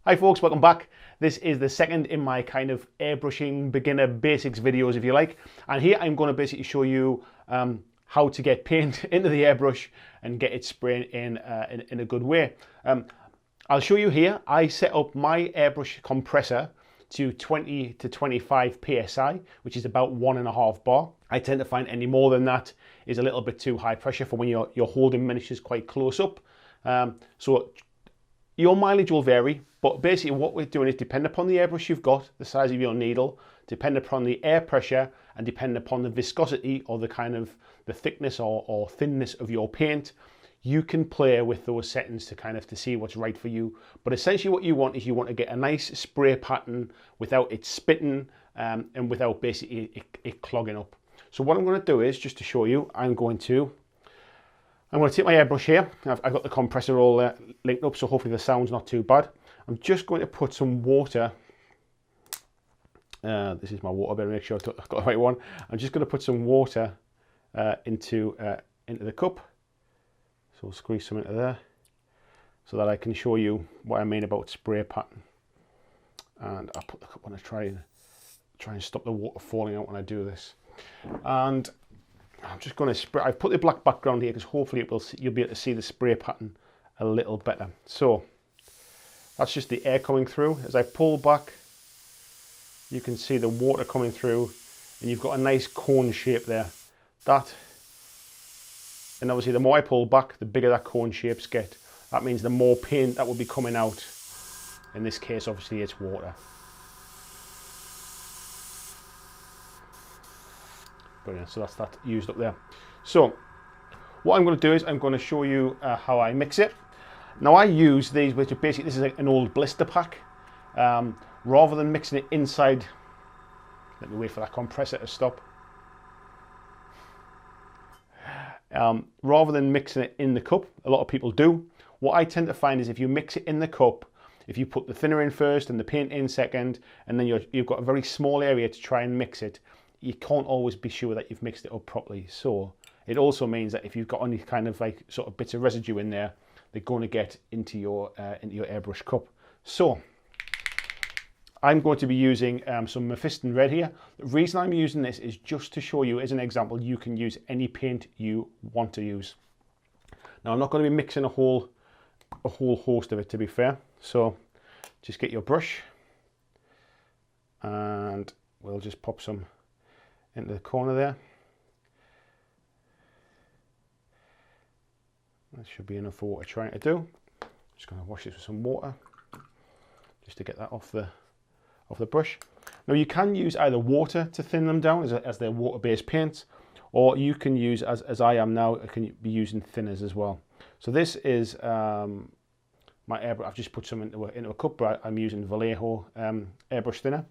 Hi folks, welcome back. This is the second in my kind of airbrushing beginner basics videos, if you like. And here I'm going to basically show you how to get paint into the airbrush and get it spraying in a good way. I'll show you here. I set up my airbrush compressor to 20 to 25 psi, which is about 1.5 bar. I tend to find any more than that is a little bit too high pressure for when you're holding miniatures quite close up. So your mileage will vary, but basically what we're doing is depend upon the airbrush you've got, the size of your needle, depend upon the air pressure, and depend upon the viscosity or the kind of the thickness or thinness of your paint. You can play with those settings to see what's right for you. But essentially what you want is you want to get a nice spray pattern without it spitting and without basically it clogging up. So what I'm going to do is, just to show you, I'm going to take my airbrush here. I've got the compressor all linked up, so hopefully the sound's not too bad. I'm just going to put some water. This is my water, better make sure I've got the right one. I'm just going to put some water into the cup. So I'll squeeze some into there so that I can show you what I mean about spray pattern. And I'll put the cup on to try and stop the water falling out when I do this. And I'm just going to spray. I've put the black background here because hopefully you'll be able to see the spray pattern a little better. So that's just the air coming through. As I pull back, you can see the water coming through, and you've got a nice cone shape there. And obviously the more I pull back, the bigger that cone shapes get. That means the more paint that will be coming out. In this case, obviously it's water. Brilliant, so that's that used up there. So what I'm going to do is I'm going to show you how I mix it. Now I use these, which are basically, this is an old blister pack. Rather than mixing it inside, let me wait for that compressor to stop. Rather than mixing it in the cup, a lot of people do. What I tend to find is if you mix it in the cup, if you put the thinner in first and the paint in second, and then you've got a very small area to try and mix it, you can't always be sure that you've mixed it up properly. So it also means that if you've got any kind of like sort of bits of residue in there, they're going to get into your airbrush cup. So I'm going to be using some Mephiston red here. The reason I'm using this is just to show you, as an example, you can use any paint you want to use. Now I'm not going to be mixing a whole host of it, to be fair. So just get your brush and we'll just pop some into the corner there. That should be enough for what we're trying to do. Just going to wash this with some water just to get that off the brush. Now you can use either water to thin them down as they're water-based paints, or you can use, as I am now, I can be using thinners as well. So this is my airbrush. I've just put some into a cup, but I'm using Vallejo airbrush thinner.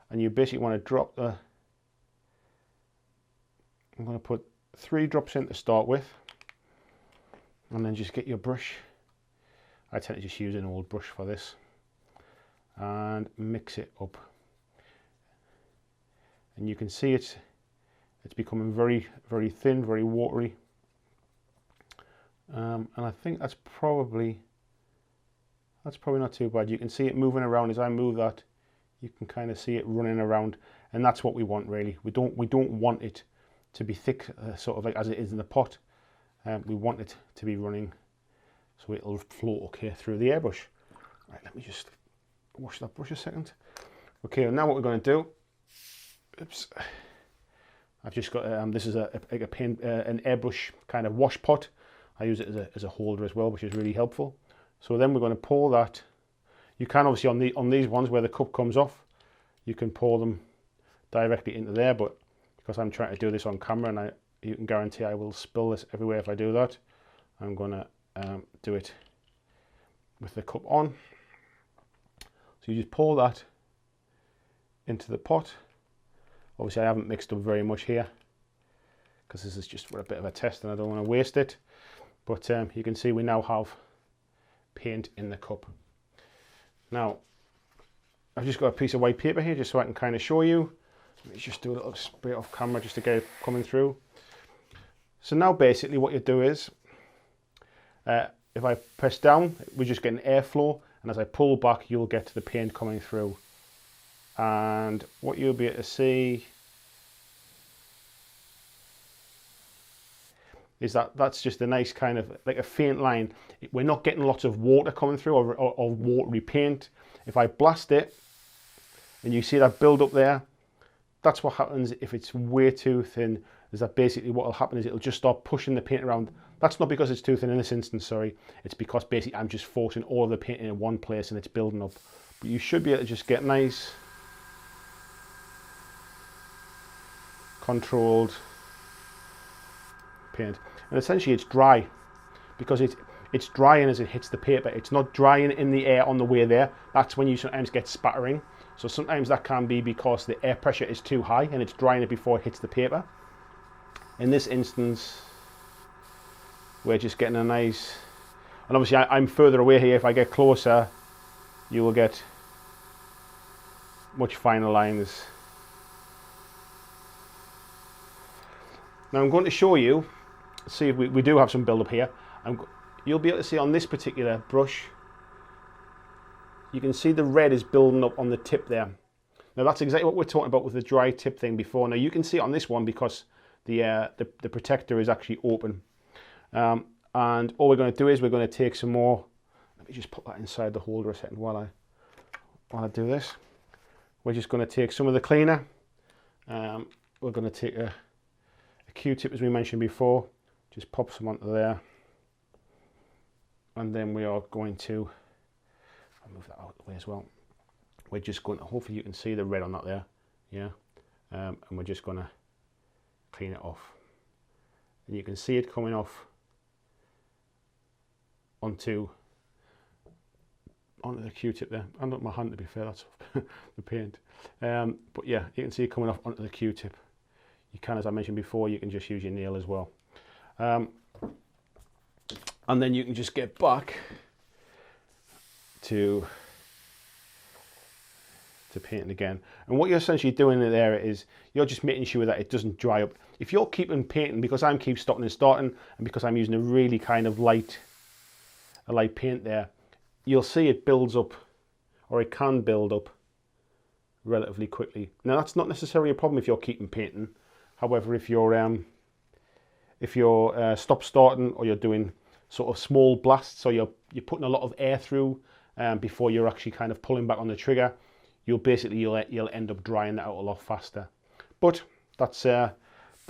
And you basically want to drop the, I'm going to put 3 drops in to start with, and then just get your brush. I tend to just use an old brush for this and mix it up. And you can see it's becoming very, very thin, very watery. And I think that's probably not too bad. You can see it moving around. As I move that, you can kind of see it running around, and that's what we want really. We don't want it to be thick, sort of like as it is in the pot. We want it to be running so it'll float okay through the airbrush. Right, let me just wash that brush a second. Okay, now what we're going to do, oops, I've just got, this is an airbrush kind of wash pot. I use it as a holder as well, which is really helpful. So then we're going to pour that. You can obviously on these ones where the cup comes off, you can pour them directly into there, but because I'm trying to do this on camera and you can guarantee I will spill this everywhere if I do that, I'm going to do it with the cup on. So you just pour that into the pot. Obviously I haven't mixed up very much here because this is just for a bit of a test and I don't want to waste it. But you can see we now have paint in the cup. Now I've just got a piece of white paper here just so I can kind of show you. Let me just do a little spray off camera just to get it coming through. So now basically what you do is, if I press down, we're just getting airflow, and as I pull back, you'll get to the paint coming through. And what you'll be able to see is that that's just a nice kind of like a faint line. We're not getting lots of water coming through or watery paint. If I blast it and you see that build up there, that's what happens if it's way too thin. Is that basically what will happen is it'll just start pushing the paint around. That's not because it's too thin in this instance, sorry. It's because basically I'm just forcing all of the paint in one place and it's building up. But you should be able to just get nice, controlled paint. And essentially it's dry because it's drying as it hits the paper. It's not drying in the air on the way there. That's when you sometimes get spattering. So sometimes that can be because the air pressure is too high and it's drying it before it hits the paper. In this instance, we're just getting a nice, and obviously I'm further away here. If I get closer, you will get much finer lines. Now I'm going to show you, see if we do have some build up here. You'll be able to see on this particular brush, you can see the red is building up on the tip there. Now that's exactly what we're talking about with the dry tip thing before. Now you can see it on this one because the protector is actually open. And all we're going to do is we're going to take some more, let me just put that inside the holder a second while I do this. We're just going to take some of the cleaner. We're going to take a Q-tip as we mentioned before, just pop some onto there. And then we are going to, I'll move that out of the way as well. We're just going to, hopefully you can see the red on that there, yeah. And we're just going to clean it off. And you can see it coming off onto the Q-tip there. And not my hand, to be fair, that's the paint. But yeah, you can see it coming off onto the Q-tip. You can, as I mentioned before, you can just use your nail as well. And then you can just get back to painting again. And what you're essentially doing there is you're just making sure that it doesn't dry up. If you're keeping painting, because I'm keep stopping and starting, and because I'm using a really kind of light paint there, you'll see it builds up, or it can build up relatively quickly. Now that's not necessarily a problem if you're keeping painting. However, if you're stop starting, or you're doing sort of small blasts, or you're putting a lot of air through before you're actually kind of pulling back on the trigger, you'll end up drying that out a lot faster. But that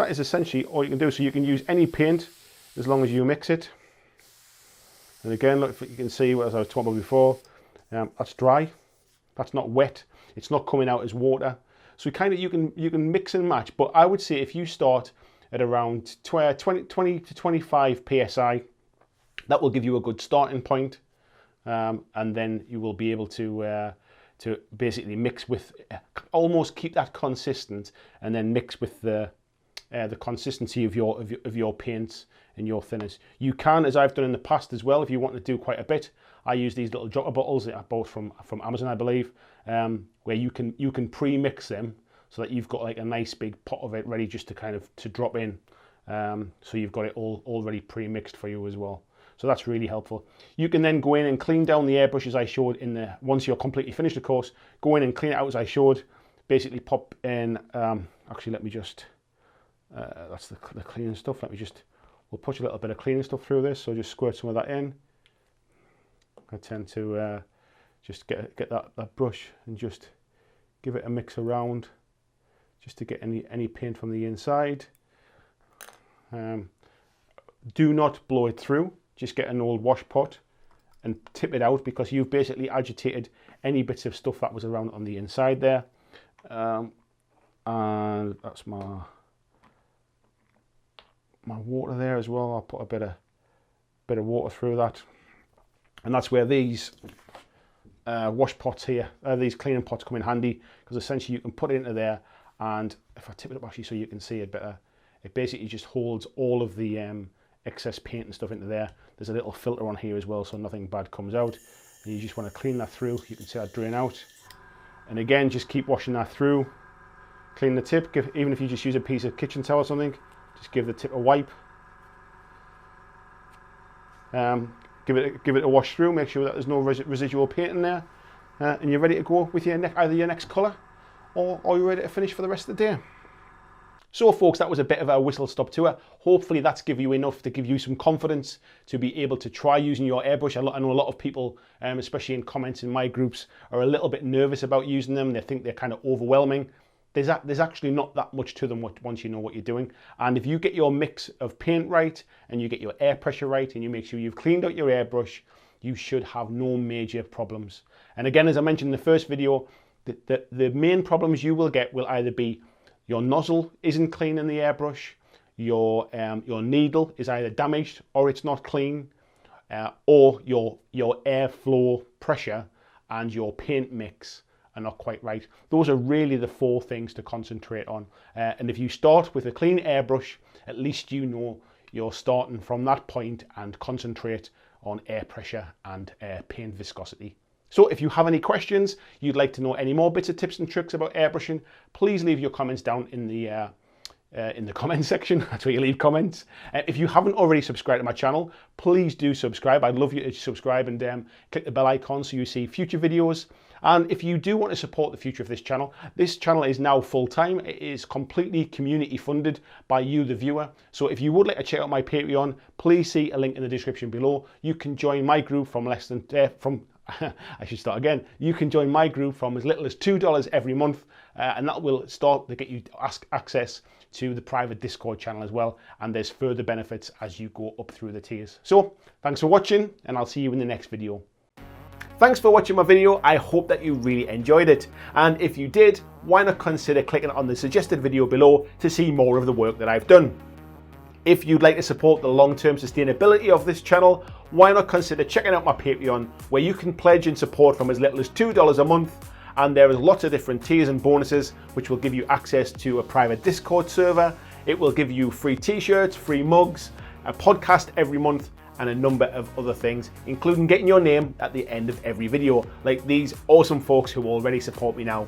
is essentially all you can do. So you can use any paint as long as you mix it. And again, look, you can see, as I was talking about before, that's dry. That's not wet. It's not coming out as water. So you can mix and match. But I would say if you start at around 20 to 25 psi, that will give you a good starting point. And then you will be able to basically mix with, almost keep that consistent, and then mix with the consistency of your paints and your thinners. You can, as I've done in the past as well, if you want to do quite a bit. I use these little dropper bottles that I bought from Amazon, I believe, where you can pre-mix them so that you've got like a nice big pot of it ready just to drop in. So you've got it all already pre-mixed for you as well. So that's really helpful. You can then go in and clean down the airbrush as I showed in the, once you're completely finished the course, go in and clean it out as I showed. Basically pop in, actually let me just, that's the cleaning stuff. We'll push a little bit of cleaning stuff through this. So just squirt some of that in. I tend to just get that brush and just give it a mix around just to get any paint from the inside. Do not blow it through. Just get an old wash pot and tip it out, because you've basically agitated any bits of stuff that was around on the inside there. And that's my water there as well. I'll put a bit of water through that, and that's where these wash pots here, these cleaning pots, come in handy, because essentially you can put it into there, and if I tip it up actually so you can see it better, it basically just holds all of the excess paint and stuff into there. There's a little filter on here as well, so nothing bad comes out. And you just want to clean that through. You can see that drain out. And again, just keep washing that through. Clean the tip. Even if you just use a piece of kitchen towel or something, just give the tip a wipe. Give give it a wash through, make sure that there's no residual paint in there, and you're ready to go with either your next colour, or you're ready to finish for the rest of the day. So folks, that was a bit of a whistle-stop tour. Hopefully that's given you enough to give you some confidence to be able to try using your airbrush. I know a lot of people, especially in comments in my groups, are a little bit nervous about using them. They think they're kind of overwhelming. There's actually not that much to them once you know what you're doing. And if you get your mix of paint right, and you get your air pressure right, and you make sure you've cleaned out your airbrush, you should have no major problems. And again, as I mentioned in the first video, the main problems you will get will either be your nozzle isn't clean in the airbrush, your needle is either damaged or it's not clean, or your airflow pressure and your paint mix are not quite right. Those are really the 4 things to concentrate on. And if you start with a clean airbrush, at least you know you're starting from that point and concentrate on air pressure and paint viscosity. So if you have any questions, you'd like to know any more bits of tips and tricks about airbrushing, please leave your comments down in the comment section. That's where you leave comments. If you haven't already subscribed to my channel, please do subscribe. I'd love you to subscribe and click the bell icon so you see future videos. And if you do want to support the future of this channel is now full-time. It is completely community funded by you, the viewer. So if you would like to check out my Patreon, please see a link in the description below. You can join my group from I should start again. You can join my group from as little as $2 every month, and that will start to get you access to the private Discord channel as well. And there's further benefits as you go up through the tiers. So thanks for watching, and I'll see you in the next video. Thanks for watching my video. I hope that you really enjoyed it. And if you did, why not consider clicking on the suggested video below to see more of the work that I've done. If you'd like to support the long-term sustainability of this channel, why not consider checking out my Patreon, where you can pledge and support from as little as $2 a month, and there is lots of different tiers and bonuses which will give you access to a private Discord server. It will give you free t-shirts, free mugs, a podcast every month, and a number of other things, including getting your name at the end of every video, like these awesome folks who already support me now.